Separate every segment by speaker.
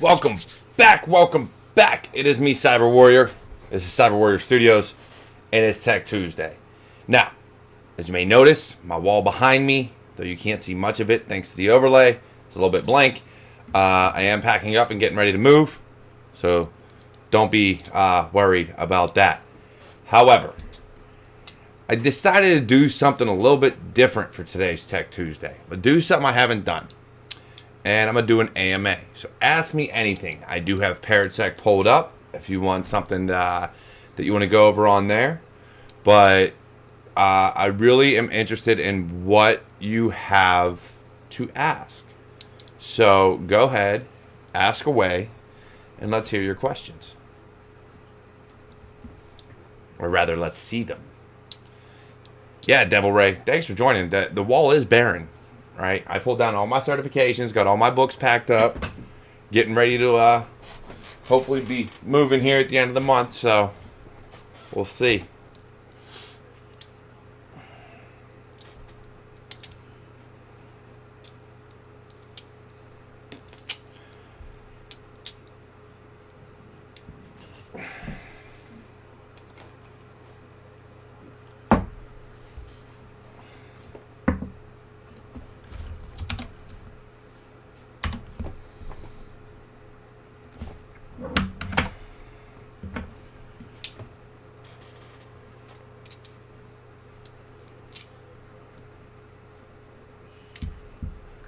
Speaker 1: Welcome back. It is me, Cyber Warrior. This is CyberWarriorStudios, and it's Tech Tuesday. Now, as you may notice, my wall behind me, though you can't see much of it thanks to the overlay, it's a little bit blank. I am packing up and getting ready to move, so don't be worried about that. However, I decided to do something a little bit different for today's Tech Tuesday. I'm going to do something I haven't done. And I'm going to do an AMA. So ask me anything. I do have ParrotSec pulled up if you want something that you want to go over on there. But I really am interested in what you have to ask. So go ahead, ask away, and let's hear your questions. Or rather, let's see them. Yeah, Devil Ray, thanks for joining. The wall is barren. Right, I pulled down all my certifications, got all my books packed up, getting ready to hopefully be moving here at the end of the month, so we'll see.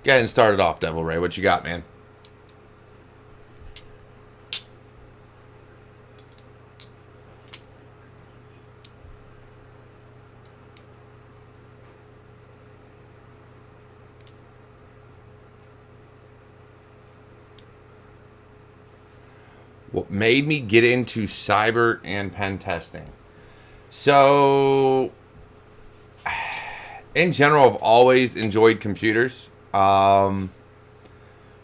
Speaker 1: Go ahead and start it off, Devil Ray. What you got, man? What made me get into cyber and pen testing? So, in general, I've always enjoyed computers. But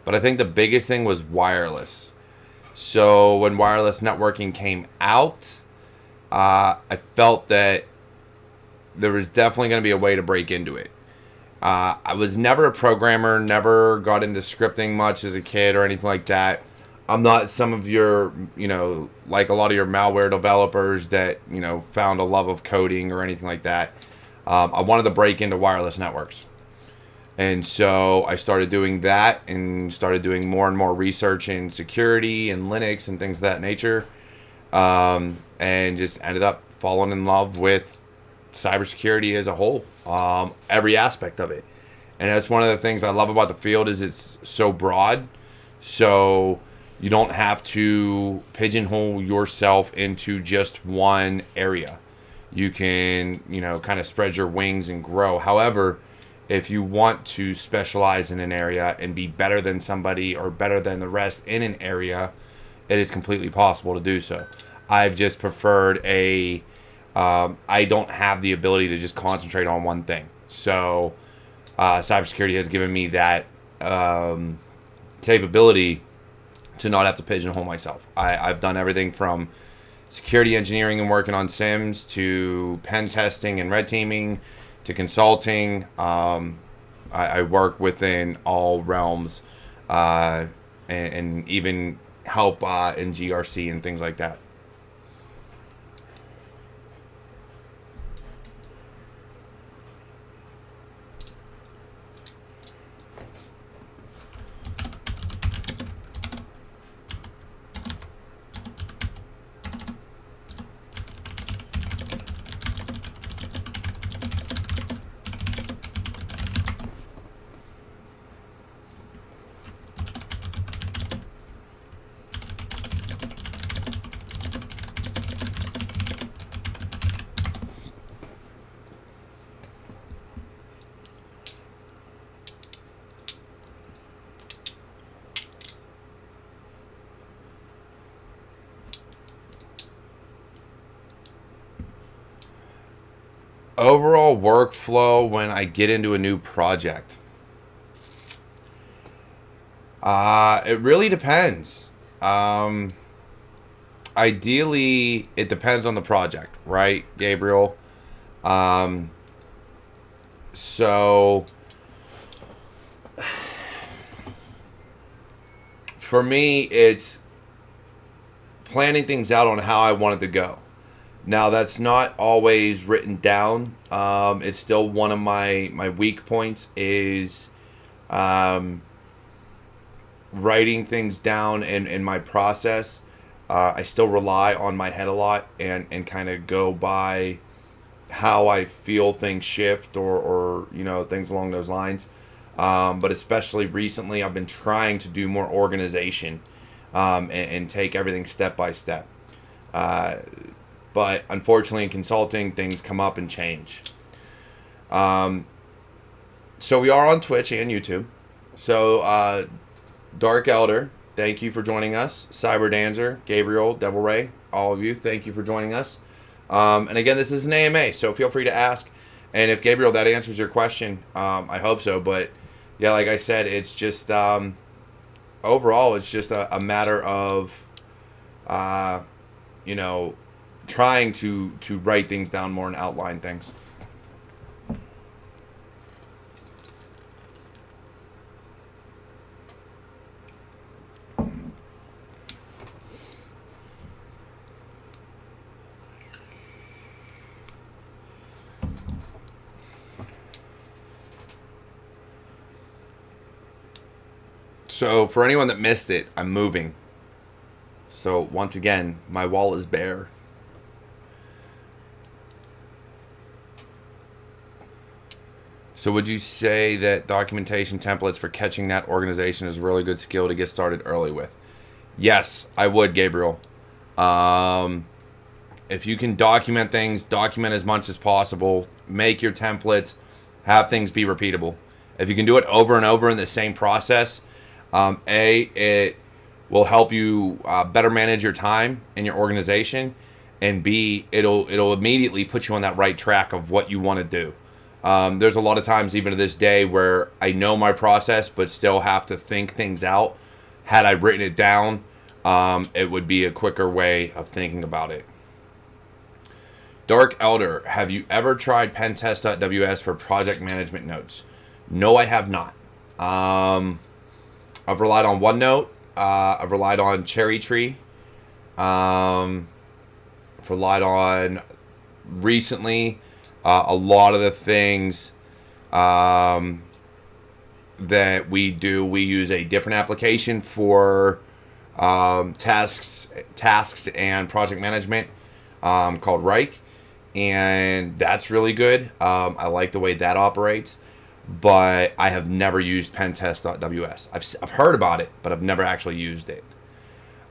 Speaker 1: I think the biggest thing was wireless. So when wireless networking came out, I felt that there was definitely going to be a way to break into it. I was never a programmer, never got into scripting much as a kid or anything like that. I'm not some of your, like a lot of your malware developers that, found a love of coding or anything like that. I wanted to break into wireless networks. And so I started doing that and started doing more and more research in security and Linux and things of that nature. And just ended up falling in love with cybersecurity as a whole, every aspect of it. And that's one of the things I love about the field is it's so broad. So you don't have to pigeonhole yourself into just one area. You can, kind of spread your wings and grow. However, if you want to specialize in an area and be better than somebody or better than the rest in an area, it is completely possible to do so. I've just preferred I don't have the ability to just concentrate on one thing. So cybersecurity has given me that capability to not have to pigeonhole myself. I've done everything from security engineering and working on SIMs to pen testing and red teaming to consulting. I work within all realms and even help in GRC and things like that. Overall workflow when I get into a new project. It really depends. Ideally, it depends on the project, right, Gabriel? So for me, it's planning things out on how I want it to go. Now, that's not always written down. It's still one of my weak points is writing things down in my process. I still rely on my head a lot and kind of go by how I feel things shift or things along those lines. But especially recently, I've been trying to do more organization and take everything step by step. But unfortunately, in consulting, things come up and change. So we are on Twitch and YouTube. So Dark Elder, thank you for joining us. Cyber Dancer, Gabriel, Devil Ray, all of you, thank you for joining us. And again, this is an AMA, so feel free to ask. And if Gabriel, that answers your question, I hope so. But yeah, like I said, it's just overall, it's just a matter of trying to write things down more and outline things. So for anyone that missed it, I'm moving. So once again, my wall is bare. So would you say that documentation templates for catching that organization is a really good skill to get started early with? Yes, I would, Gabriel. If you can document things, document as much as possible. Make your templates, have things be repeatable. If you can do it over and over in the same process, it will help you better manage your time in your organization, and B, it'll immediately put you on that right track of what you want to do. There's a lot of times, even to this day, where I know my process, but still have to think things out. Had I written it down, it would be a quicker way of thinking about it. Dark Elder, have you ever tried pentest.ws for project management notes? No, I have not. I've relied on OneNote. I've relied on Cherry Tree. I've relied on recently a lot of the things that we do. We use a different application for tasks and project management called Reich, and that's really good. I like the way that operates. But I have never used pentest.ws. I've heard about it, but I've never actually used it.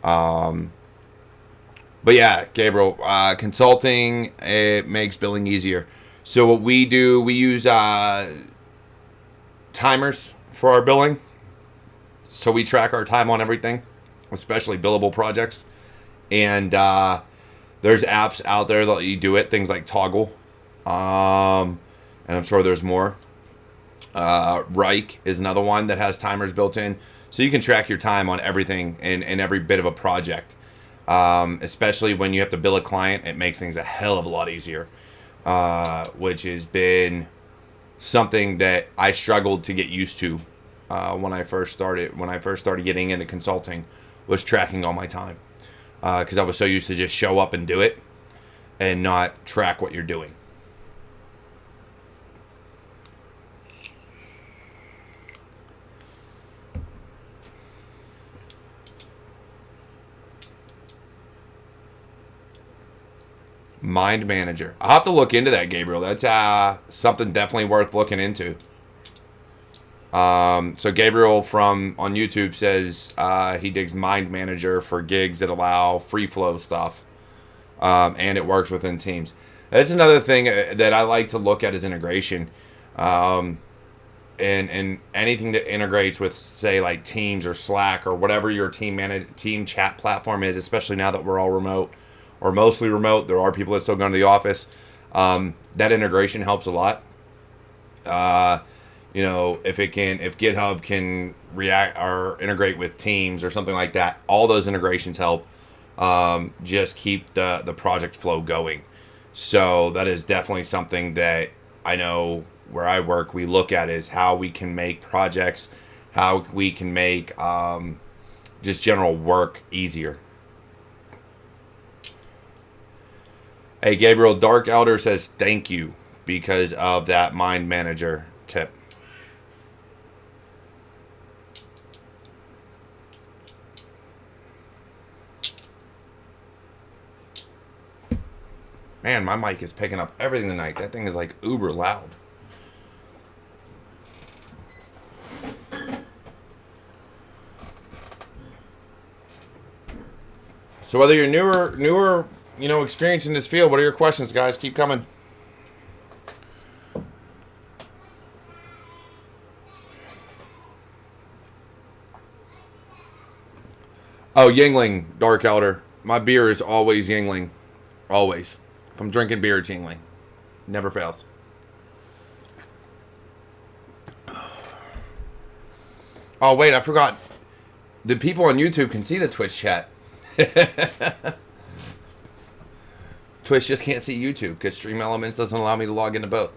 Speaker 1: But yeah, Gabriel, consulting, it makes billing easier. So what we do, we use timers for our billing. So we track our time on everything, especially billable projects. And there's apps out there that let you do it, things like Toggle. And I'm sure there's more. Reich is another one that has timers built in, so you can track your time on everything in every bit of a project. Especially when you have to bill a client, it makes things a hell of a lot easier, which has been something that I struggled to get used to when I first started getting into consulting, was tracking all my time, because I was so used to just show up and do it and not track what you're doing. Mind Manager. I'll have to look into that, Gabriel. That's something definitely worth looking into. So Gabriel on YouTube says he digs Mind Manager for gigs that allow free flow stuff, and it works within Teams. That's another thing that I like to look at is integration, and anything that integrates with, say, like Teams or Slack or whatever your team chat platform is, especially now that we're all remote. Or mostly remote. There are people that still go to the office. That integration helps a lot. If GitHub can react or integrate with Teams or something like that, all those integrations help just keep the project flow going. So that is definitely something that I know where I work, we look at is how we can make projects, how we can make just general work easier. Hey, Gabriel, Dark Elder says thank you because of that Mind Manager tip. Man, my mic is picking up everything tonight. That thing is like uber loud. So whether you're newer, you know, experienced in this field, what are your questions, guys? Keep coming. Oh, Yingling, Dark Elder. My beer is always Yingling. Always. If I'm drinking beer, it's Yingling. Never fails. Oh, wait, I forgot. The people on YouTube can see the Twitch chat. Twitch just can't see YouTube because Stream Elements doesn't allow me to log into both.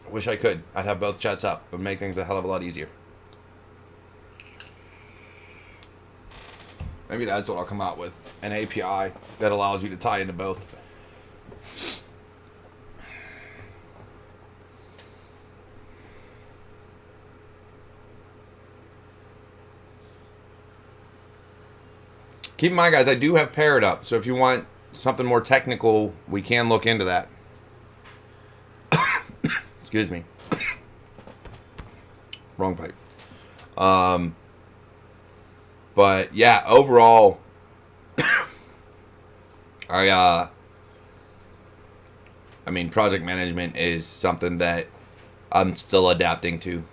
Speaker 1: I wish I could. I'd have both chats up. It would make things a hell of a lot easier. Maybe that's what I'll come out with. An API that allows you to tie into both. Keep in mind, guys, I do have paired up. So if you want something more technical, we can look into that. Excuse me. Wrong pipe. But yeah, overall, I mean, project management is something that I'm still adapting to.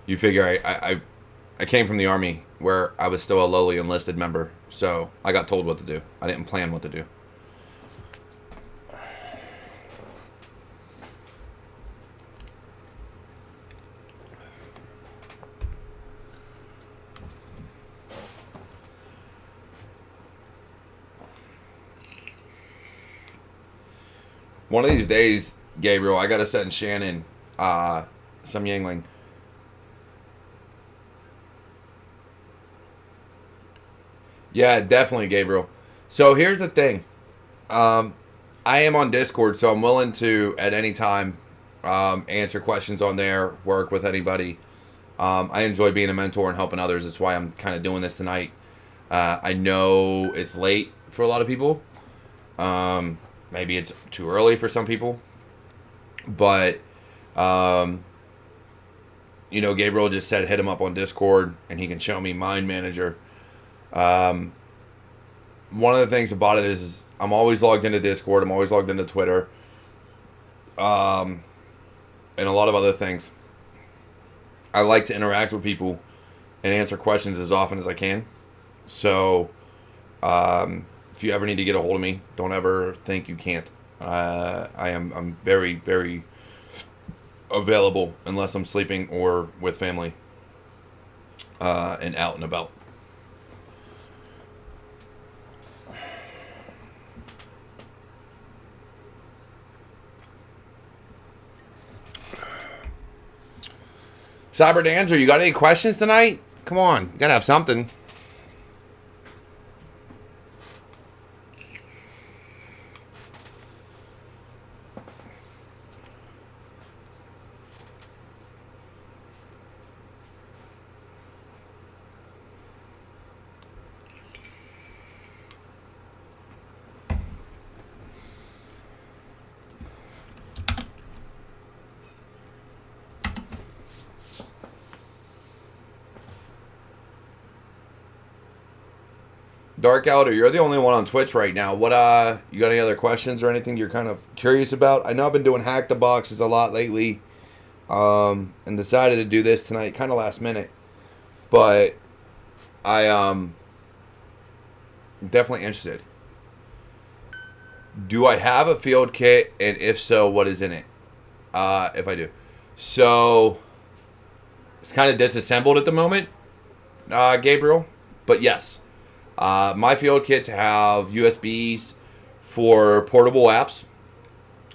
Speaker 1: You figure I came from the Army where I was still a lowly enlisted member, so I got told what to do. I didn't plan what to do. One of these days, Gabriel, I gotta send Shannon some Yingling. Yeah, definitely, Gabriel. So here's the thing. I am on Discord, so I'm willing to, at any time, answer questions on there, work with anybody. I enjoy being a mentor and helping others. That's why I'm kind of doing this tonight. I know it's late for a lot of people. Maybe it's too early for some people. But, you know, Gabriel just said hit him up on Discord, and he can show me Mind Manager. One of the things about it is I'm always logged into Discord. I'm always logged into Twitter. And a lot of other things. I like to interact with people and answer questions as often as I can. So, if you ever need to get a hold of me, don't ever think you can't. I'm very, very available unless I'm sleeping or with family, and out and about. Cyber Dancer, you got any questions tonight? Come on, you gotta have something. Dark Elder, you're the only one on Twitch right now. What you got any other questions or anything you're kind of curious about? I know I've been doing Hack the Boxes a lot lately, and decided to do this tonight, kind of last minute. But I definitely interested. Do I have a field kit, and if so, what is in it? If I do, so it's kind of disassembled at the moment, Gabriel. But yes. My field kits have USBs for portable apps.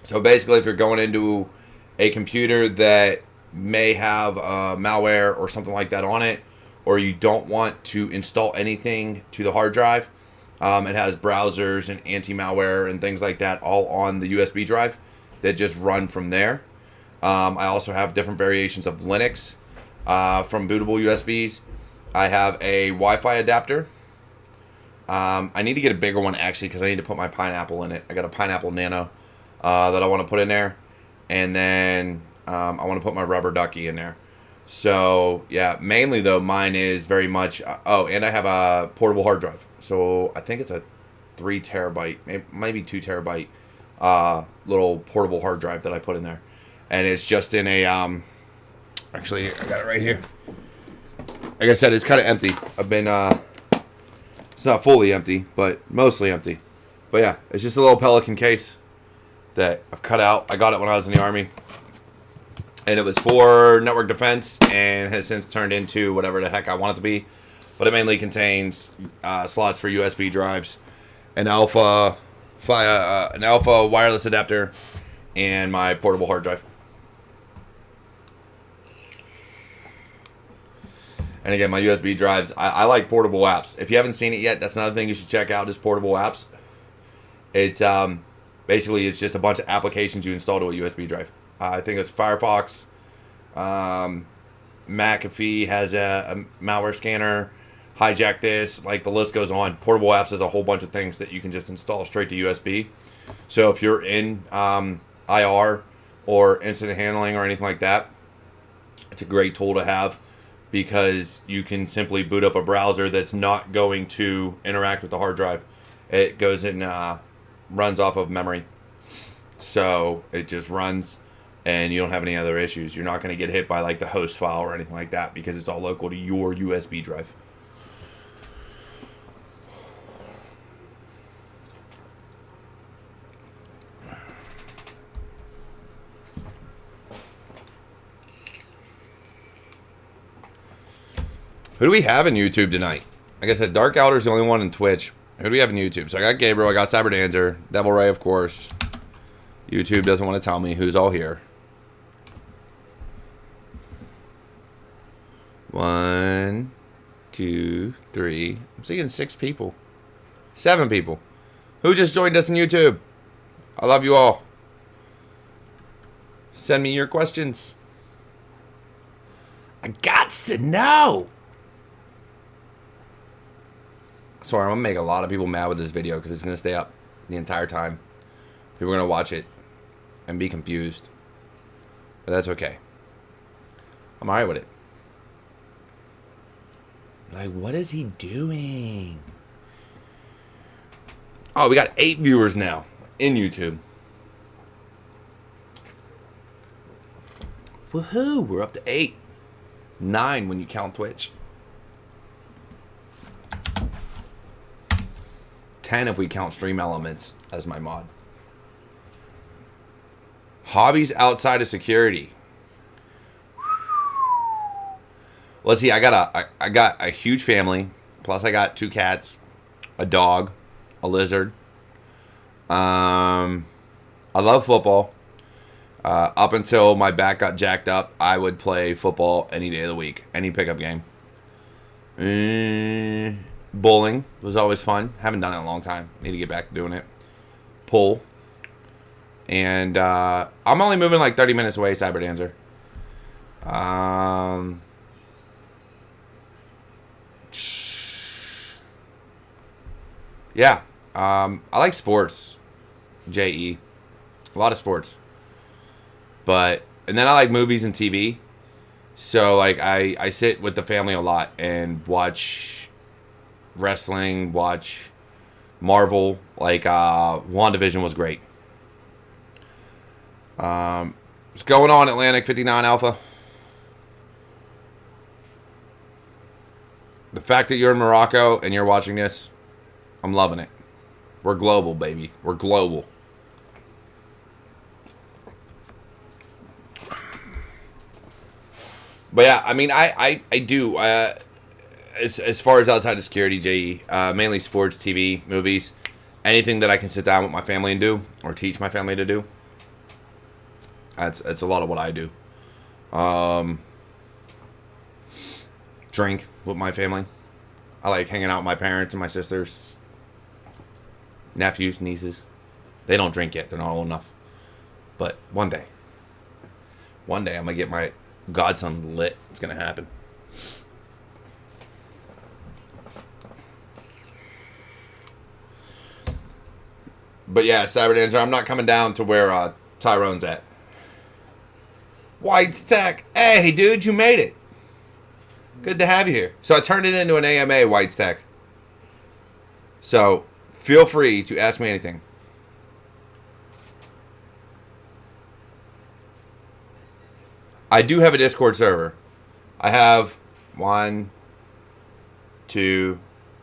Speaker 1: So basically, if you're going into a computer that may have malware or something like that on it, or you don't want to install anything to the hard drive, it has browsers and anti-malware and things like that all on the USB drive that just run from there. I also have different variations of Linux from bootable USBs. I have a Wi-Fi adapter. I need to get a bigger one, actually, because I need to put my Pineapple in it. I got a Pineapple Nano that I want to put in there. And then I want to put my Rubber Ducky in there. So, yeah, mainly, though, mine is very much... and I have a portable hard drive. So, I think it's a 3 terabyte, maybe 2 terabyte little portable hard drive that I put in there. And it's just in a... actually, I got it right here. Like I said, it's kind of empty. I've been... it's not fully empty, but mostly empty. But, yeah, it's just a little Pelican case that I've cut out. I got it when I was in the Army. And it was for network defense and has since turned into whatever the heck I want it to be. But it mainly contains slots for USB drives, an alpha wireless adapter, and my portable hard drive. And again, my USB drives, I like portable apps. If you haven't seen it yet, that's another thing you should check out is portable apps. It's basically it's just a bunch of applications you install to a USB drive. I think it's Firefox. McAfee has a malware scanner. Hijack This. Like, the list goes on. Portable Apps has a whole bunch of things that you can just install straight to USB. So if you're in IR or incident handling or anything like that, it's a great tool to have because you can simply boot up a browser that's not going to interact with the hard drive. It goes in, runs off of memory. So it just runs and you don't have any other issues. You're not going to get hit by like the host file or anything like that because it's all local to your USB drive. Who do we have in YouTube tonight? Like I said, Dark Outer's the only one in Twitch. Who do we have in YouTube? So I got Gabriel, I got CyberDancer, Devil Ray, of course. YouTube doesn't want to tell me who's all here. 1, 2, 3. I'm seeing 6 people. 7 people. Who just joined us in YouTube? I love you all. Send me your questions. I got to know. Sorry, I'm going to make a lot of people mad with this video because it's going to stay up the entire time. People are going to watch it and be confused. But that's okay. I'm alright with it. Like, what is he doing? Oh, we got 8 viewers now in YouTube. Woohoo! We're up to 8. 9 when you count Twitch. 10 if we count Stream Elements as my mod. Hobbies outside of security. Let's see. I got a huge family. Plus, I got 2 cats, a dog, a lizard. I love football. Up until my back got jacked up, I would play football any day of the week, any pickup game. Bowling was always fun. Haven't done it in a long time. Need to get back to doing it. Pool. And I'm only moving like 30 minutes away, CyberDancer. Yeah. I like sports. JE. A lot of sports. And then I like movies and TV. So, like, I sit with the family a lot and watch wrestling, watch Marvel. Like, WandaVision was great. What's going on, Atlantic 59 Alpha? The fact that you're in Morocco and you're watching this, I'm loving it. We're global, baby. We're global. But yeah, I mean, I do. As far as outside of security, JE, mainly sports, TV, movies, anything that I can sit down with my family and do, or teach my family to do. That's a lot of what I do. drink with my family. I like hanging out with my parents and my sisters, nephews, nieces. They don't drink yet. They're not old enough. But one day I'm going to get my godson lit. It's going to happen. But yeah, CyberDancer, I'm not coming down to where Tyrone's at. White's Tech. Hey, dude, you made it. Good to have you here. So I turned it into an AMA, White's Tech. So feel free to ask me anything. I do have a Discord server. I have I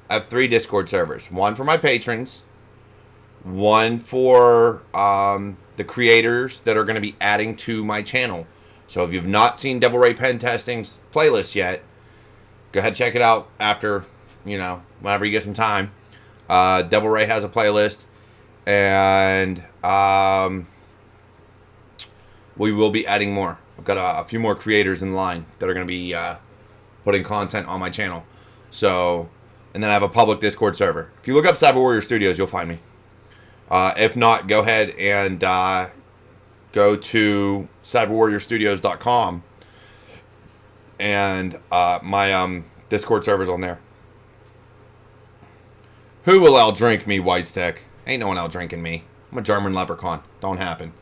Speaker 1: have 3 Discord servers. One for my patrons. One for the creators that are going to be adding to my channel. So if you've not seen Devil Ray Pen Testing's playlist yet, go ahead and check it out after, whenever you get some time. Devil Ray has a playlist. And we will be adding more. I've got a few more creators in line that are going to be putting content on my channel. So, and then I have a public Discord server. If you look up CyberWarriorStudios, you'll find me. If not, go ahead and go to CyberWarriorStudios.com, and my Discord server's on there. Who will outdrink me, White's Tech? Ain't no one outdrinking me. I'm a German leprechaun. Don't happen.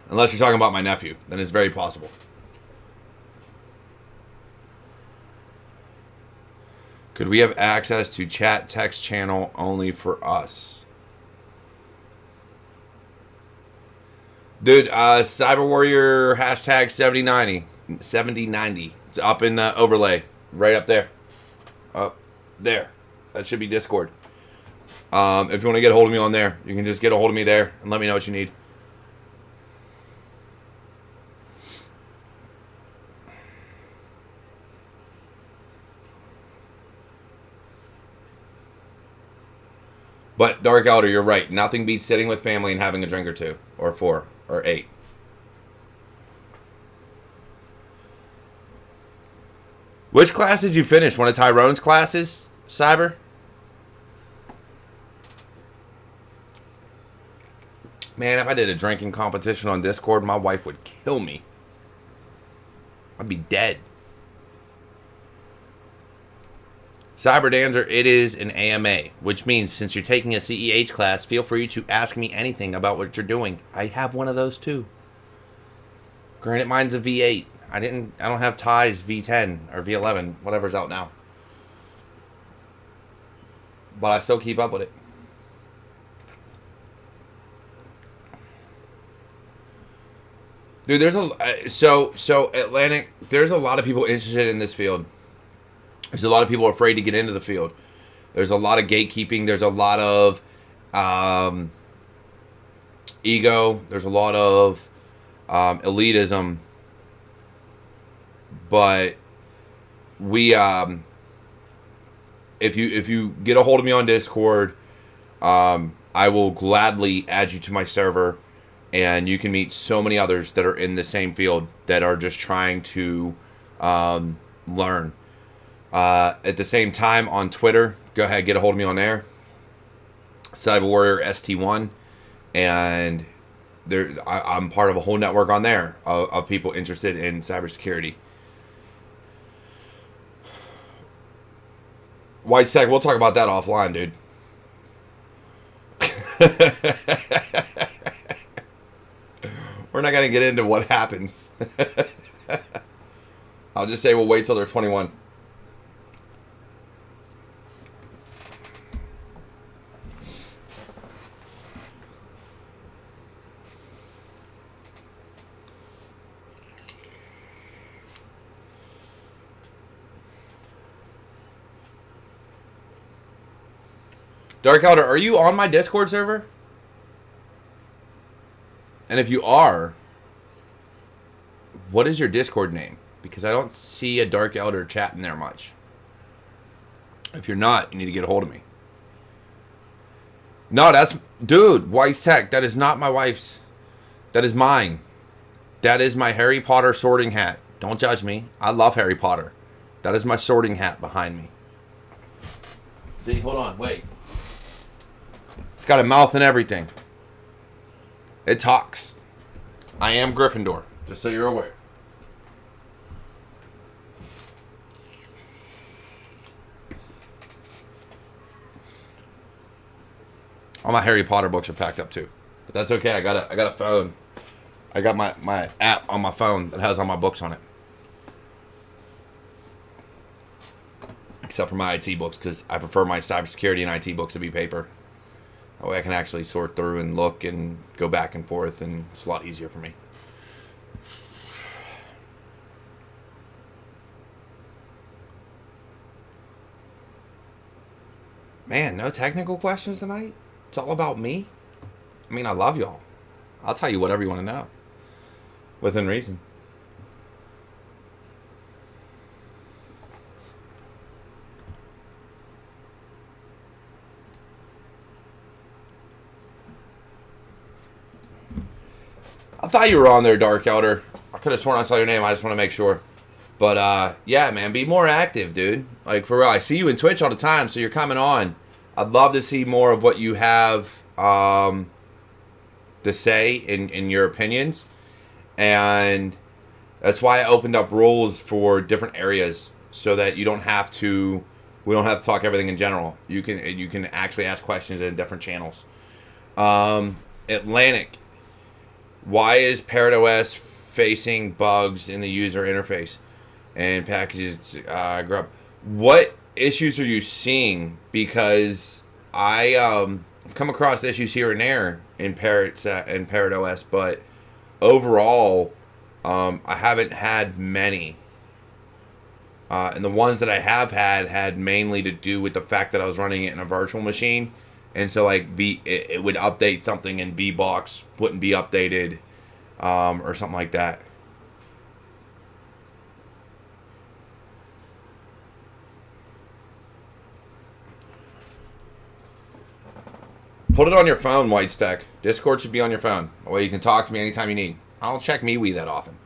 Speaker 1: Unless you're talking about my nephew, then it's very possible. Could we have access to chat text channel only for us? Dude, CyberWarrior hashtag 7090. It's up in the overlay. Right up there. Up there. That should be Discord. If you want to get a hold of me on there, you can just get a hold of me there and let me know what you need. But Dark Elder, you're right. Nothing beats sitting with family and having a drink or 2, or 4, or 8. Which class did you finish? One of Tyrone's classes, Cyber? Man, if I did a drinking competition on Discord, my wife would kill me. I'd be dead. CyberDancer, it is an AMA, which means since you're taking a CEH class, feel free to ask me anything about what you're doing. I have one of those too. Granted, mine's a V8. I don't have Ty's V10 or V11, whatever's out now. But I still keep up with it. Dude, there's so Atlantic, there's a lot of people interested in this field. There's a lot of people afraid to get into the field. There's a lot of gatekeeping. There's a lot of ego. There's a lot of elitism. But we, if you get a hold of me on Discord, I will gladly add you to my server, and you can meet so many others that are in the same field that are just trying to learn. At the same time, on Twitter, go ahead, get a hold of me on there. CyberWarriorST1, and I'm part of a whole network on there of people interested in cybersecurity. White Tech, we'll talk about that offline, dude. We're not going to get into what happens. I'll just say we'll wait till they're 21. Dark Elder, are you on my Discord server? And if you are, what is your Discord name? Because I don't see a Dark Elder chatting there much. If you're not, you need to get a hold of me. No, that's... Dude, White Tech, that is not my wife's. That is mine. That is my Harry Potter sorting hat. Don't judge me. I love Harry Potter. That is my sorting hat behind me. See, hold on, wait. It's got a mouth and everything. It talks. I am Gryffindor, just so you're aware. All my Harry Potter books are packed up too, but that's okay. I got a phone. I got my app on my phone that has all my books on it, except for my IT books, because I prefer my cybersecurity and IT books to be paper. That way I can actually sort through and look and go back and forth, and it's a lot easier for me. Man, no technical questions tonight? It's all about me? I mean, I love y'all. I'll tell you whatever you want to know. Within reason. I thought you were on there, Dark Elder. I could have sworn I saw your name. I just want to make sure. But, yeah, man, be more active, dude. Like, for real. I see you in Twitch all the time, so you're coming on. I'd love to see more of what you have to say in your opinions. And that's why I opened up rules for different areas, so that you don't have to... We don't have to talk everything in general. You can actually ask questions in different channels. Atlantic. Why is Parrot OS facing bugs in the user interface and packages grow up? What issues are you seeing? Because I've come across issues here and there in Parrot OS, but overall, I haven't had many. And the ones that I have had mainly to do with the fact that I was running it in a virtual machine. And so, like, it would update something and VBox wouldn't be updated or something like that. Put it on your phone, White Stack. Discord should be on your phone. That way you can talk to me anytime you need. I don't check MeWe that often.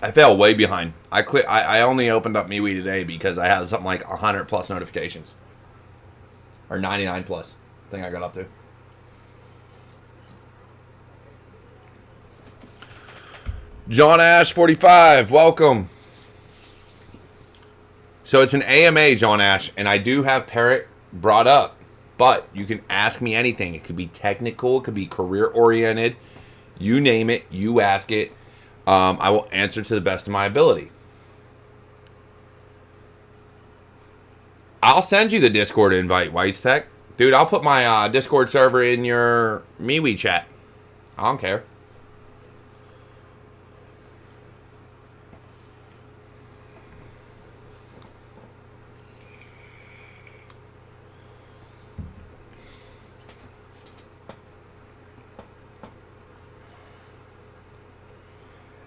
Speaker 1: I fell way behind. I only opened up MeWe today because I had something like 100 plus notifications. Or 99 plus. Thing I got up to. John Ash 45, welcome. So it's an AMA, John Ash, and I do have Parrot brought up. But you can ask me anything. It could be technical, it could be career oriented. You name it, you ask it. I will answer to the best of my ability. I'll send you the Discord invite, White's Tech. Dude, I'll put my Discord server in your MeWe chat. I don't care.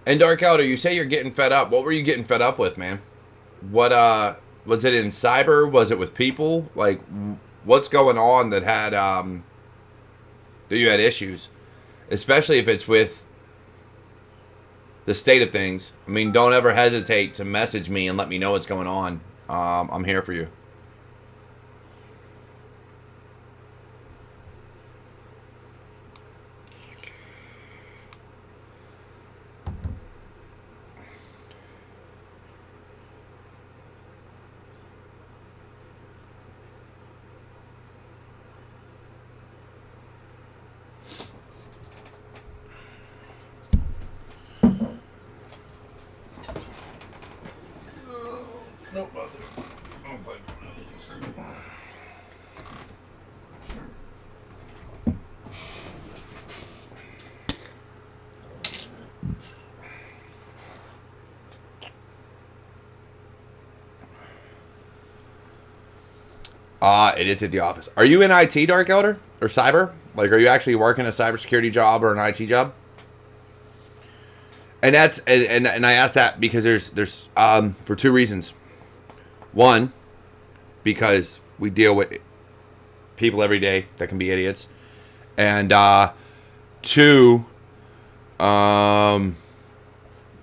Speaker 1: And Dark Elder, you say you're getting fed up. What were you getting fed up with, man? What, was it in cyber? Was it with people? Like, what's going on that had, that you had issues? Especially if it's with the state of things. I mean, don't ever hesitate to message me and let me know what's going on. I'm here for you. Nope, nothing. It is at the office. Are you in IT, Dark Elder? Or cyber? Like, are you actually working a cybersecurity job or an IT job? And that's and I ask that because there's for two reasons. One, because we deal with people every day that can be idiots, and 2,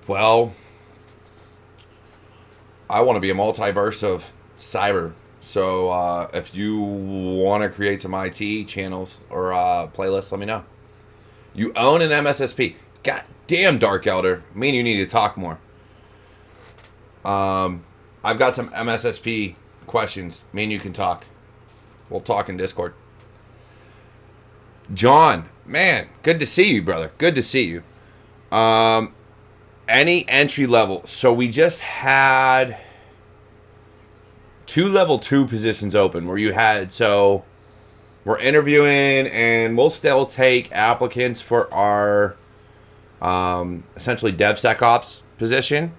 Speaker 1: well, I want to be a multiverse of cyber. So if you want to create some IT channels or playlists, let me know. You own an MSSP. God damn, Dark Elder. Me and you need to talk more. I've got some MSSP questions. Me and you can talk. We'll talk in Discord. John, man, good to see you, brother. Good to see you. Any entry level? So we just had 2 level 2 positions open where you had, so we're interviewing and we'll still take applicants for our essentially DevSecOps position.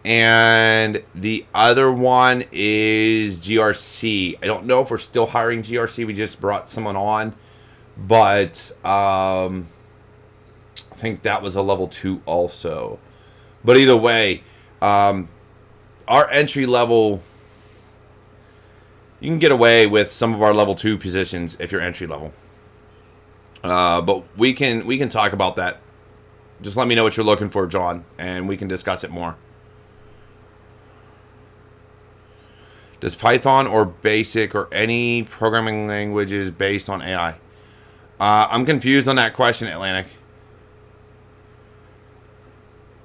Speaker 1: And the other one is GRC. I don't know if we're still hiring GRC. We just brought someone on. But I think that was a level 2 also. But either way, our entry level, you can get away with some of our level 2 positions if you're entry level. But we can talk about that. Just let me know what you're looking for, John, and we can discuss it more. Does Python or BASIC or any programming languages based on AI? I'm confused on that question, Atlantic.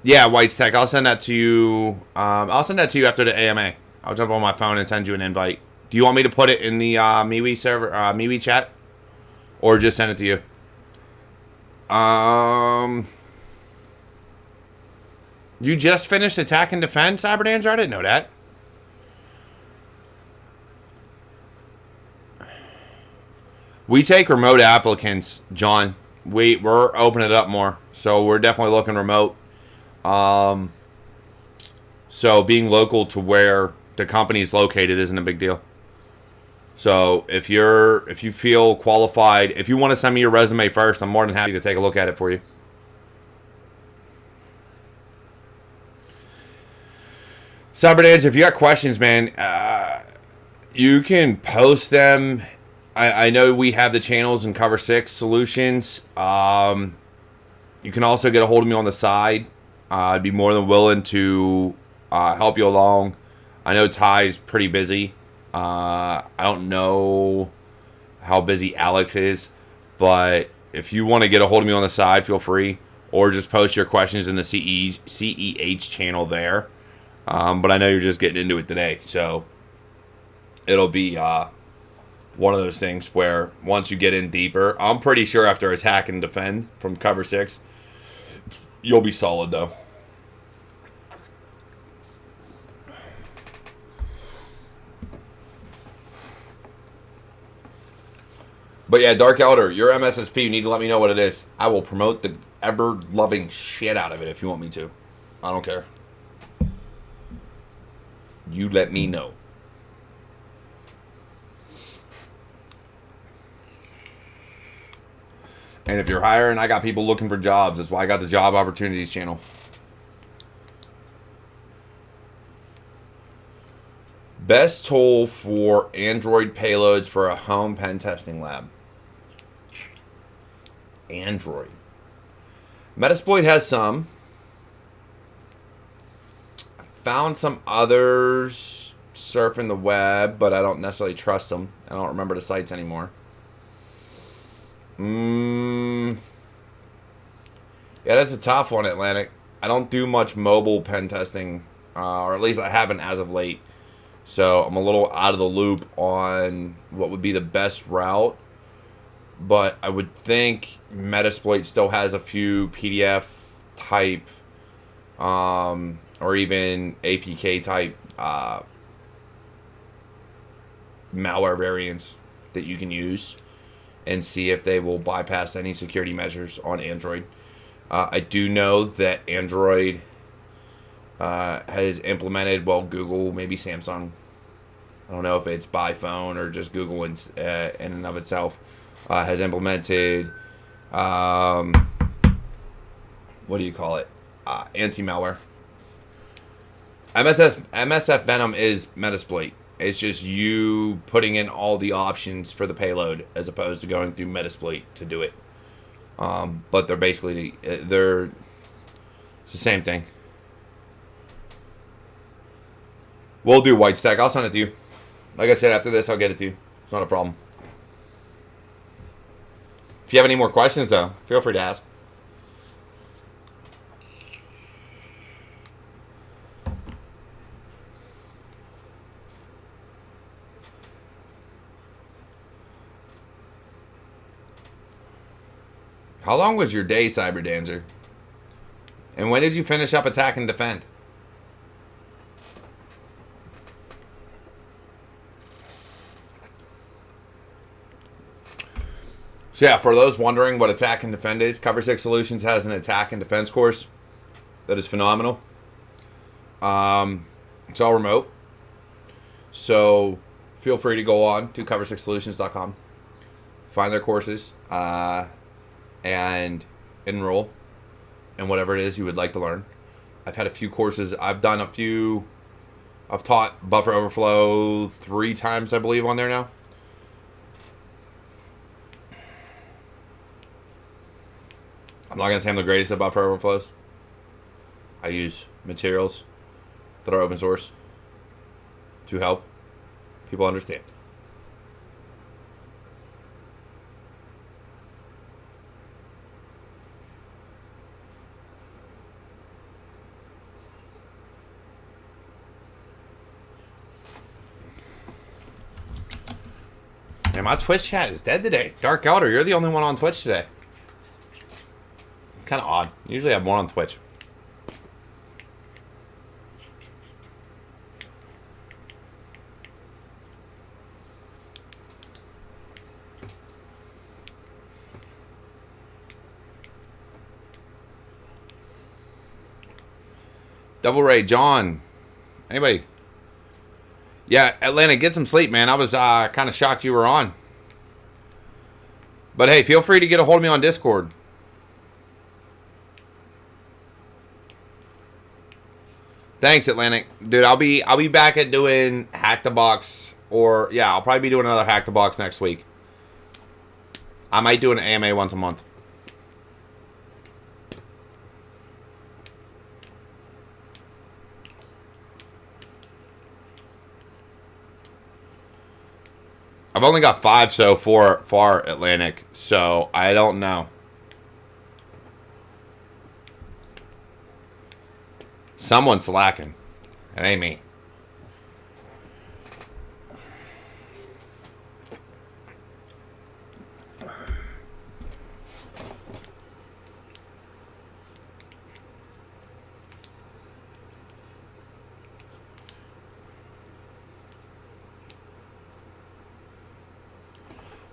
Speaker 1: Yeah, White's Tech. I'll send that to you. I'll send that to you after the AMA. I'll jump on my phone and send you an invite. Do you want me to put it in the MeWe server, MeWe chat, or just send it to you? You just finished Attack and Defend, Cyberdancer? I didn't know that. We take remote applicants, John. We're opening it up more, so we're definitely looking remote. So being local to where the company is located isn't a big deal. So if you feel qualified, if you want to send me your resume first, I'm more than happy to take a look at it for you. Cyberdance, if you got questions, man, you can post them. I know we have the channels in Cover 6 Solutions. You can also get a hold of me on the side. I'd be more than willing to help you along. I know Ty's pretty busy. I don't know how busy Alex is, but if you want to get a hold of me on the side, feel free. Or just post your questions in the CEH channel there. But I know you're just getting into it today, so it'll be one of those things where once you get in deeper, I'm pretty sure after Attack and Defend from Cover 6, you'll be solid, though. But yeah, Dark Elder, your MSSP, you need to let me know what it is. I will promote the ever-loving shit out of it if you want me to. I don't care. You let me know. And if you're hiring, I got people looking for jobs. That's why I got the Job Opportunities channel. Best tool for Android payloads for a home pen testing lab. Android. Metasploit has some. I found some others surfing the web, but I don't necessarily trust them. I don't remember the sites anymore. Yeah, that's a tough one, Atlantic. I don't do much mobile pen testing, or at least I haven't as of late. So I'm a little out of the loop on what would be the best route. But I would think Metasploit still has a few PDF type, or even APK type malware variants that you can use and see if they will bypass any security measures on Android. I do know that Android has implemented, well, Google, maybe Samsung. I don't know if it's by phone or just Google in and of itself has implemented, what do you call it? Anti-malware. MSF Venom is Metasploit. It's just you putting in all the options for the payload as opposed to going through Metasploit to do it. But they're basically it's the same thing. We'll do white stack. I'll send it to you. Like I said, after this, I'll get it to you. It's not a problem. If you have any more questions, though, feel free to ask. How long was your day, Cyber Dancer? And when did you finish up Attack and Defend? So yeah, for those wondering what Attack and Defend is, Cover 6 Solutions has an Attack and Defense course that is phenomenal. It's all remote. So feel free to go on to cover6solutions.com, find their courses, and enroll in whatever it is you would like to learn. I've had a few courses. I've taught Buffer Overflow 3 times, I believe, on there now. I'm not going to say I'm the greatest at Buffer Overflows. I use materials that are open source to help people understand. And my Twitch chat is dead today. Dark Elder, you're the only one on Twitch today. It's kind of odd. Usually I have one on Twitch. Double Ray, John. Anybody? Yeah, Atlanta, get some sleep, man. I was kind of shocked you were on. But hey, feel free to get a hold of me on Discord. Thanks, Atlantic. Dude, I'll be back at doing Hack the Box, or yeah, I'll probably be doing another Hack the Box next week. I might do an AMA once a month. I've only got 5 so far, Atlantic, so I don't know. Someone's slacking. It ain't me.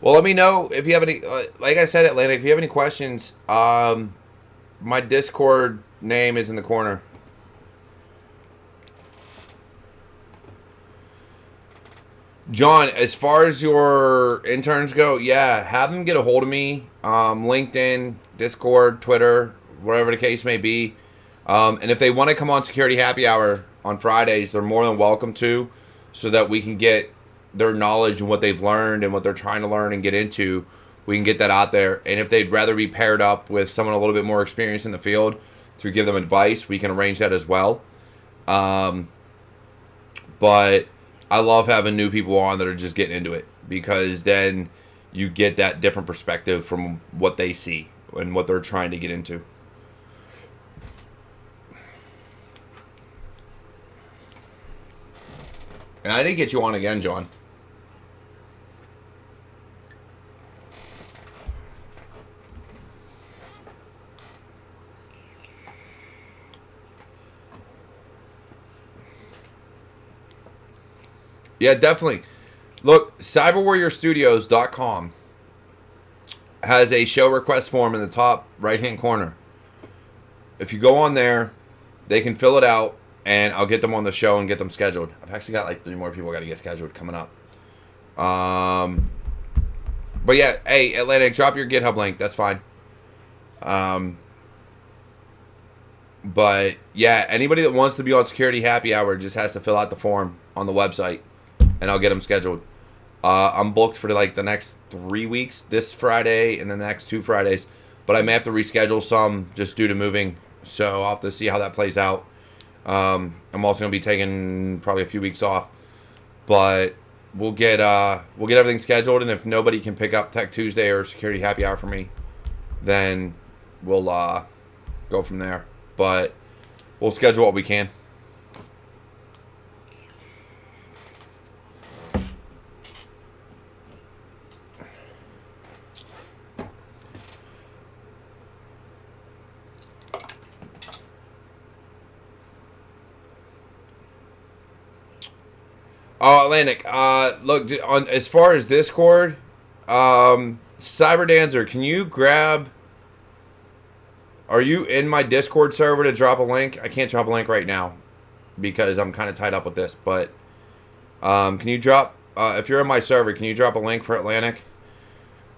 Speaker 1: Well, let me know if you have any, like I said, Atlantic, if you have any questions, my Discord name is in the corner. John, as far as your interns go, yeah, have them get a hold of me. LinkedIn, Discord, Twitter, whatever the case may be. And if they want to come on Security Happy Hour on Fridays, they're more than welcome to, so that we can get their knowledge and what they've learned and what they're trying to learn and get into. We can get that out there. And if they'd rather be paired up with someone a little bit more experienced in the field to give them advice, we can arrange that as well. But I love having new people on that are just getting into it, because then you get that different perspective from what they see and what they're trying to get into. And I did get you on again, John. Yeah, definitely. Look, CyberWarriorStudios.com has a show request form in the top right-hand corner. If you go on there, they can fill it out, and I'll get them on the show and get them scheduled. I've actually got like 3 more people got to get scheduled coming up. But yeah, hey, Atlantic, drop your GitHub link. That's fine. But yeah, anybody that wants to be on Security Happy Hour just has to fill out the form on the website, and I'll get them scheduled. I'm booked for like the next 3 weeks, this Friday and then the next 2 Fridays. but I may have to reschedule some just due to moving. So I'll have to see how that plays out. I'm also going to be taking probably a few weeks off, but we'll get everything scheduled. And if nobody can pick up Tech Tuesday or Security Happy Hour for me, then we'll go from there. But we'll schedule what we can. Oh, Atlantic. Look, on as far as Discord, Cyberdancer, can you grab? Are you in my Discord server to drop a link? I can't drop a link right now because I'm kind of tied up with this. But can you drop? If you're in my server, can you drop a link for Atlantic?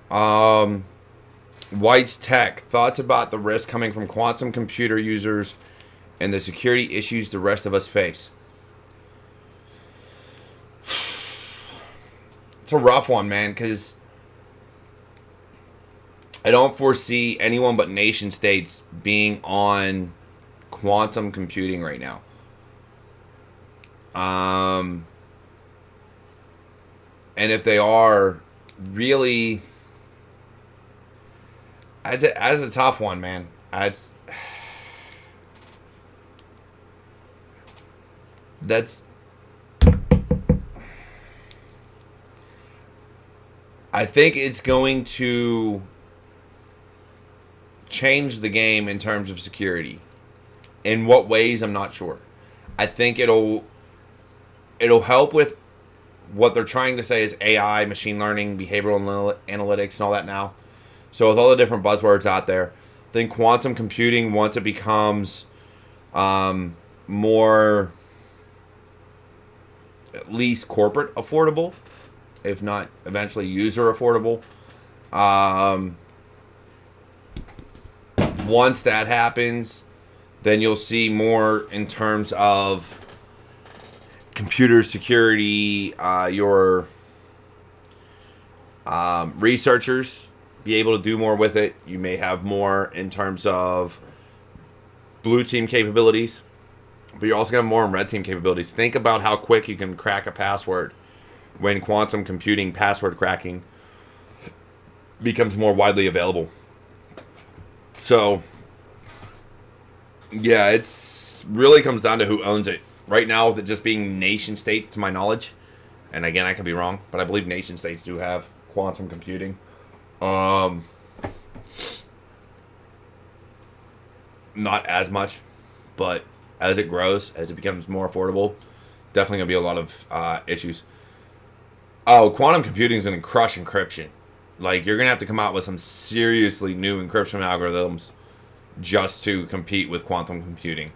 Speaker 1: White's Tech, thoughts about the risk coming from quantum computer users and the security issues the rest of us face. It's a rough one, man, because I don't foresee anyone but nation states being on quantum computing right now. And if they are, really, as a tough one, man. I think it's going to change the game in terms of security. In what ways, I'm not sure. I think it'll help with what they're trying to say is AI, machine learning, behavioral analytics, and all that now. So with all the different buzzwords out there, I think quantum computing, once it becomes more, at least corporate affordable, if not eventually user affordable. Once that happens, then you'll see more in terms of computer security. Your researchers be able to do more with it. You may have more in terms of blue team capabilities, but you're also going to have more in red team capabilities. Think about how quick you can crack a password when quantum computing password cracking becomes more widely available. So, yeah, it's really comes down to who owns it. Right now, with it just being nation states, to my knowledge, and again, I could be wrong, but I believe nation states do have quantum computing. Not as much, but as it grows, as it becomes more affordable, definitely going to be a lot of issues. Oh, quantum computing is going to crush encryption. Like, you're going to have to come out with some seriously new encryption algorithms just to compete with quantum computing.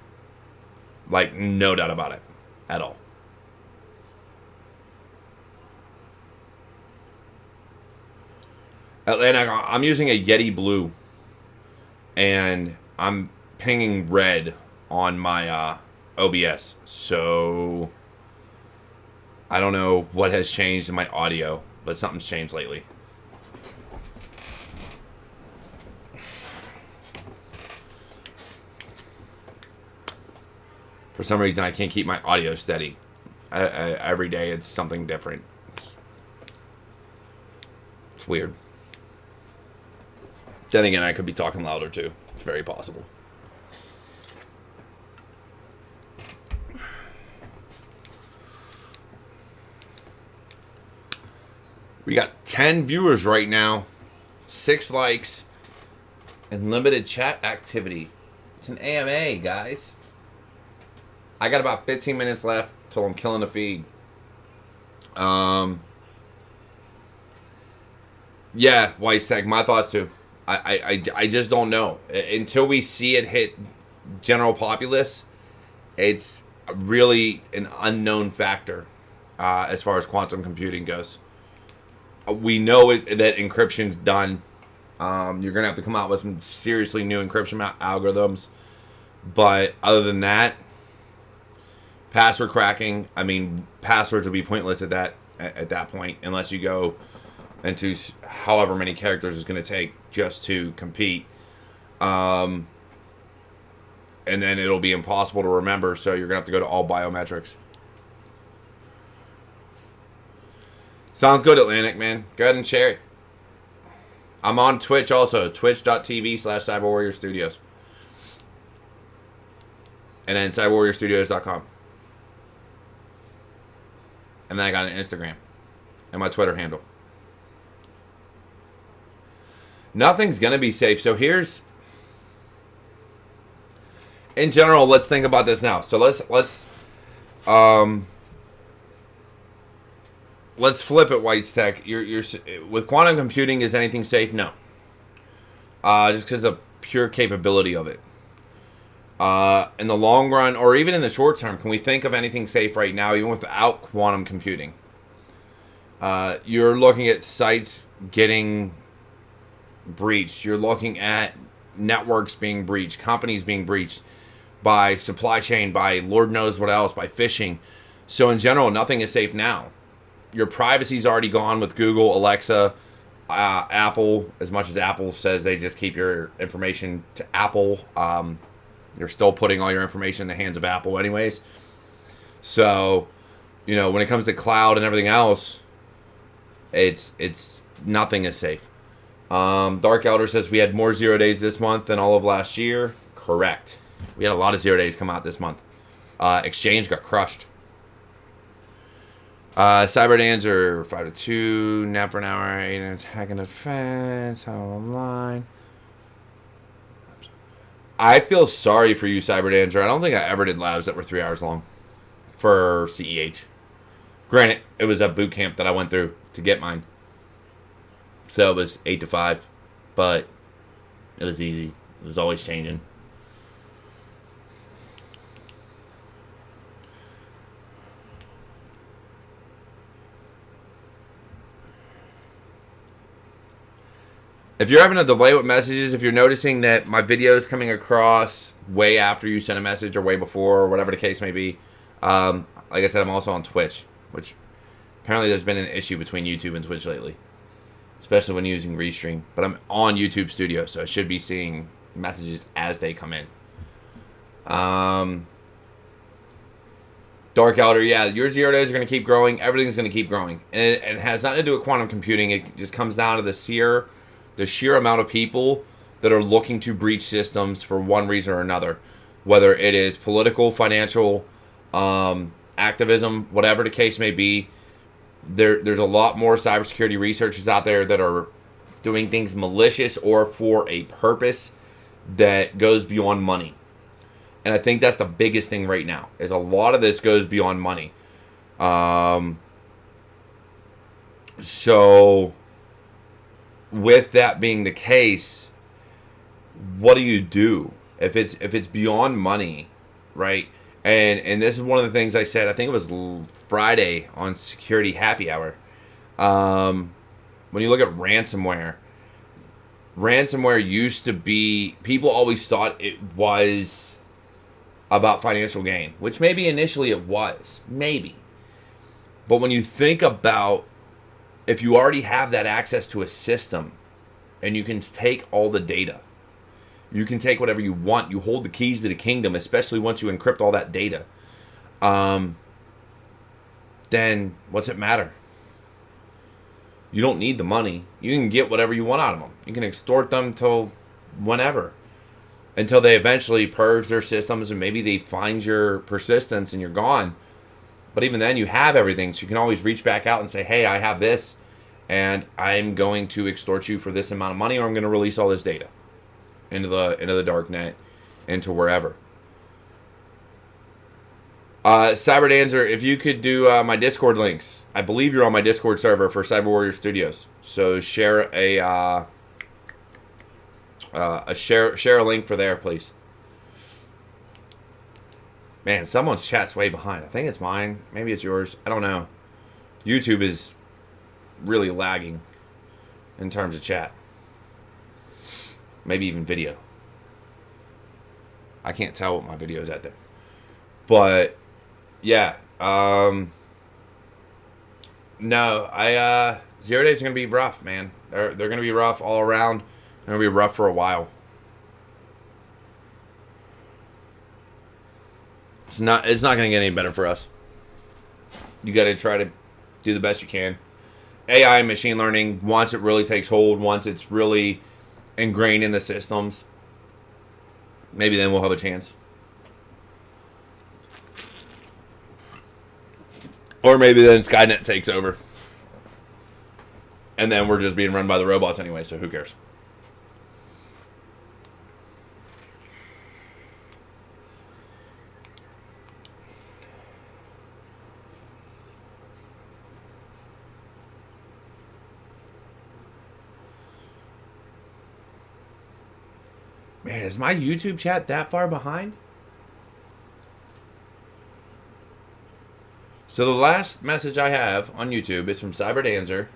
Speaker 1: Like, no doubt about it. At all. Atlanta, I'm using a Yeti Blue. And I'm pinging red on my OBS. So I don't know what has changed in my audio, but something's changed lately. For some reason, I can't keep my audio steady. Every day, it's something different. It's weird. Then again, I could be talking louder too. It's very possible. We got 10 viewers right now, 6 likes, and limited chat activity. It's an AMA, guys. I got about 15 minutes left till I'm killing the feed. Yeah, White Stack, my thoughts too. I just don't know. Until we see it hit general populace, it's really an unknown factor as far as quantum computing goes. We know that encryption's done. You're going to have to come out with some seriously new encryption algorithms. But other than that, password cracking, I mean, passwords will be pointless at that point unless you go into however many characters it's going to take just to compete. And then it'll be impossible to remember, so you're going to have to go to all biometrics. Sounds good, Atlantic, man. Go ahead and share it. I'm on Twitch also, twitch.tv/CyberWarriorStudios. And then CyberWarriorStudios.com. And then I got an Instagram and my Twitter handle. Nothing's going to be safe. So here's... In general, let's think about this now. So let's flip it, White's Tech. You're with quantum computing, is anything safe? No. Just because of the pure capability of it. In the long run, or even in the short term, can we think of anything safe right now, even without quantum computing? You're looking at sites getting breached. You're looking at networks being breached, companies being breached by supply chain, by Lord knows what else, by phishing. So in general, nothing is safe now. Your privacy's already gone with Google, Alexa, Apple. As much as Apple says they just keep your information to Apple, they're still putting all your information in the hands of Apple anyways. So, you know, when it comes to cloud and everything else, it's nothing is safe. Dark Elder says we had more 0 days this month than all of last year. Correct. We had a lot of 0 days come out this month. Exchange got crushed. CyberDancer 5-2, nap for an hour, 8 minutes, hacking defense, online. I feel sorry for you, CyberDancer. I don't think I ever did labs that were 3 hours long for CEH. Granted, it was a boot camp that I went through to get mine. So it was 8 to 5, but it was easy. It was always changing. If you're having a delay with messages, if you're noticing that my video is coming across way after you send a message or way before or whatever the case may be, like I said, I'm also on Twitch, which apparently there's been an issue between YouTube and Twitch lately, especially when using Restream. But I'm on YouTube Studio, so I should be seeing messages as they come in. Dark Elder, yeah, your 0 days are going to keep growing. Everything's going to keep growing. And it has nothing to do with quantum computing. It just comes down to the sheer amount of people that are looking to breach systems for one reason or another, whether it is political, financial, activism, whatever the case may be. There's a lot more cybersecurity researchers out there that are doing things malicious or for a purpose that goes beyond money. And I think that's the biggest thing right now, is a lot of this goes beyond money. So with that being the case, what do you do if it's beyond money, right? And this is one of the things I said, I think it was Friday on Security Happy Hour. When you look at ransomware used to be, people always thought it was about financial gain, which maybe initially it was, maybe. But when you think about, if you already have that access to a system and you can take all the data, you can take whatever you want, you hold the keys to the kingdom, especially once you encrypt all that data, then what's it matter? You don't need the money. You can get whatever you want out of them. You can extort them till whenever, until they eventually purge their systems and maybe they find your persistence and you're gone. But even then, you have everything, so you can always reach back out and say, hey, I have this, and I'm going to extort you for this amount of money, or I'm going to release all this data into the dark net, into wherever. CyberDancer, if you could do my Discord links. I believe you're on my Discord server for CyberWarriorStudios. So share a link for there, please. Man, someone's chat's way behind. I think it's mine. Maybe it's yours. I don't know. YouTube is really lagging in terms of chat. Maybe even video. I can't tell what my video is at there. But yeah, no, 0 days are gonna be rough, man. They're gonna be rough all around. They're gonna be rough for a while. It's not going to get any better for us. You got to try to do the best you can. AI and machine learning, once it really takes hold, once it's really ingrained in the systems, maybe then we'll have a chance. Or maybe then Skynet takes over. And then we're just being run by the robots anyway, so who cares? Man, is my YouTube chat that far behind? So the last message I have on YouTube is from CyberDancer.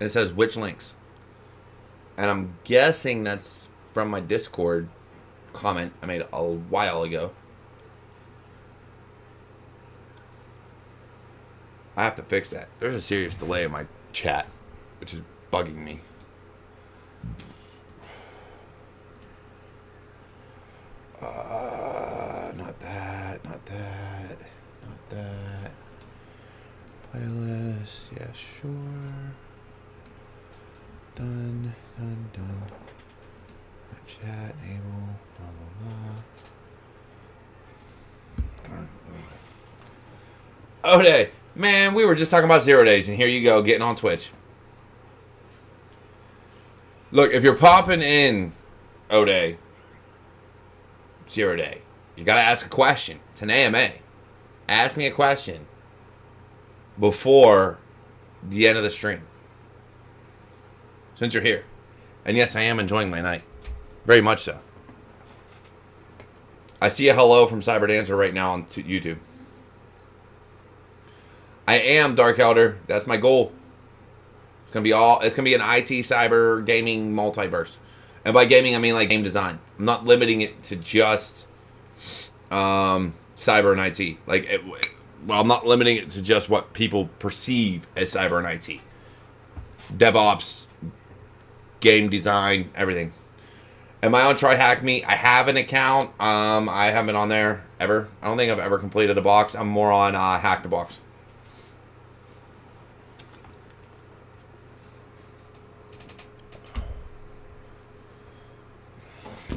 Speaker 1: And it says, which links? And I'm guessing that's from my Discord comment I made a while ago. I have to fix that. There's a serious delay in my chat, which is bugging me. Not that, not that, not that. Playlist, yeah, sure. Done. Chat, enable, blah, blah, blah. Okay, man, we were just talking about 0 days, and here you go, getting on Twitch. Look, if you're popping in O'Day, 0 day, you gotta ask a question. It's an AMA. Ask me a question before the end of the stream. Since you're here. And yes, I am enjoying my night. Very much so. I see a hello from CyberDancer right now on YouTube. I am Dark Elder. That's my goal. It's gonna be an IT cyber gaming multiverse. And by gaming I mean like game design. I'm not limiting it to just cyber and IT. I'm not limiting it to just what people perceive as cyber and IT. DevOps, game design, everything. Am I on Try Hack Me? I have an account. I haven't been on there ever. I don't think I've ever completed a box. I'm more on Hack the Box.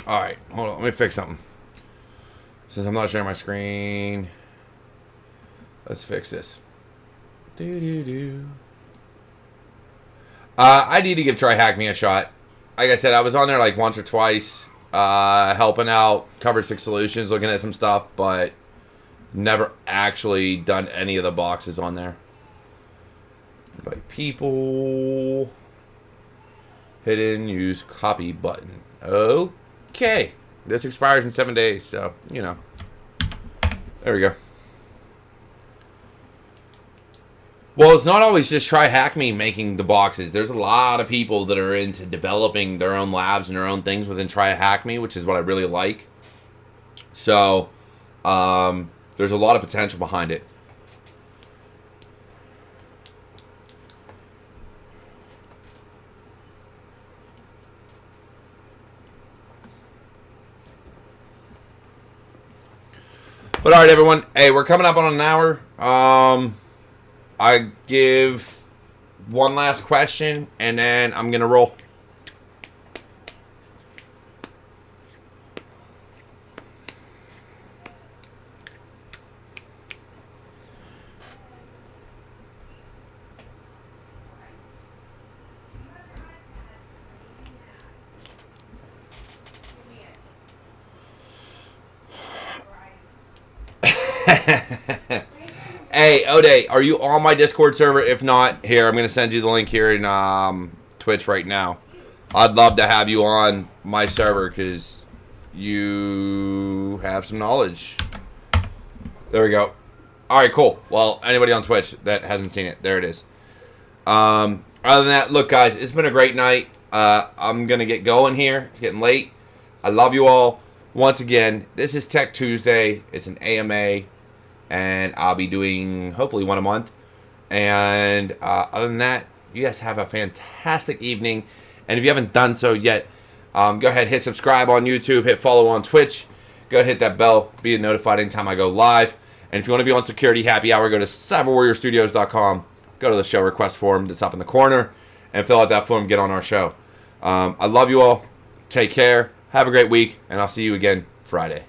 Speaker 1: Alright, hold on. Let me fix something. Since I'm not sharing my screen, let's fix this. I need to give Try Hack Me a shot. Like I said, I was on there like once or twice, helping out Cover 6 Solutions, looking at some stuff, but never actually done any of the boxes on there. Invite people. Hidden, use copy button. Okay. This expires in 7 days, so, you know. There we go. Well, it's not always just Try Hack Me making the boxes. There's a lot of people that are into developing their own labs and their own things within Try Hack Me, which is what I really like. So, there's a lot of potential behind it. But all right, everyone. Hey, we're coming up on an hour. I give one last question, and then I'm going to roll. Hey, O'Day, are you on my Discord server? If not, here, I'm going to send you the link here in Twitch right now. I'd love to have you on my server because you have some knowledge. There we go. All right, cool. Well, anybody on Twitch that hasn't seen it, there it is. Other than that, look, guys, it's been a great night. I'm going to get going here. It's getting late. I love you all. Once again, this is Tech Tuesday. It's an AMA. And I'll be doing, hopefully, one a month. And other than that, you guys have a fantastic evening. And if you haven't done so yet, go ahead, hit subscribe on YouTube, hit follow on Twitch. go ahead, hit that bell, be notified anytime I go live. And if you want to be on Security Happy Hour, go to CyberWarriorStudios.com, go to the show request form that's up in the corner, and fill out that form, get on our show. I love you all. Take care. Have a great week, and I'll see you again Friday.